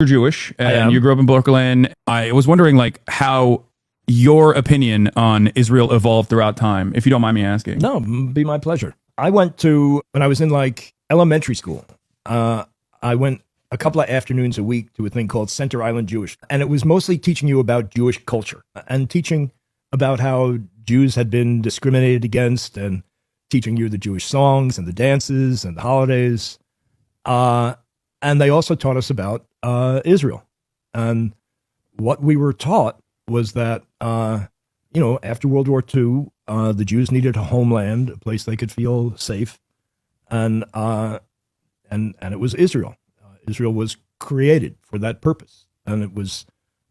You're Jewish, I and am. you grew up in Brooklyn. I was wondering, like, how your opinion on Israel evolved throughout time, if you don't mind me asking. No, be my pleasure. I went to, when I was in like elementary school, I went a couple of afternoons a week to a thing called Center Island Jewish. And it was mostly teaching you about Jewish culture and teaching about how Jews had been discriminated against and teaching you the Jewish songs and the dances and the holidays. And they also taught us about Israel. And what we were taught was that, after World War II, the Jews needed a homeland, a place they could feel safe. And it was Israel. Israel was created for that purpose. And it was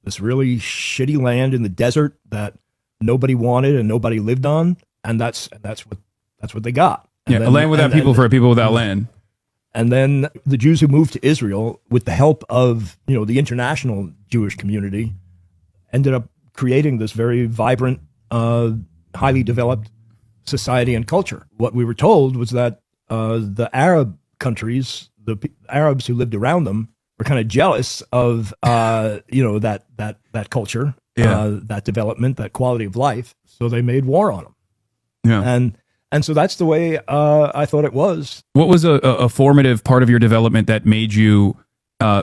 this really shitty land in the desert that nobody wanted and nobody lived on. And that's what they got. And A land without people for a people without land. And then the Jews who moved to Israel, with the help of the international Jewish community, ended up creating this very vibrant, highly developed society and culture. What we were told was that the Arab countries, the Arabs who lived around them, were kind of jealous of that culture, that development, that quality of life. So they made war on them. Yeah. And so that's the way I thought it was. What was a formative part of your development that made you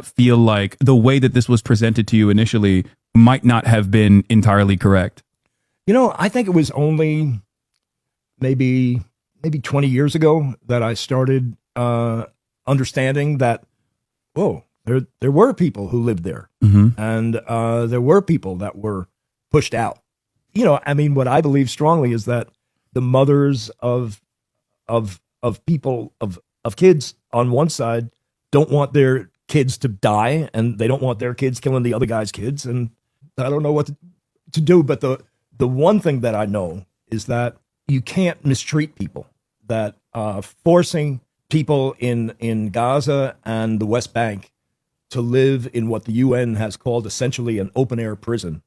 feel like the way that this was presented to you initially might not have been entirely correct? I think it was only maybe 20 years ago that I started understanding that, there were people who lived there, and there were people that were pushed out. What I believe strongly is that the mothers of people, of kids on one side don't want their kids to die, and they don't want their kids killing the other guy's kids. And I don't know what to do. But the one thing that I know is that you can't mistreat people, that forcing people in Gaza and the West Bank to live in what the UN has called essentially an open air prison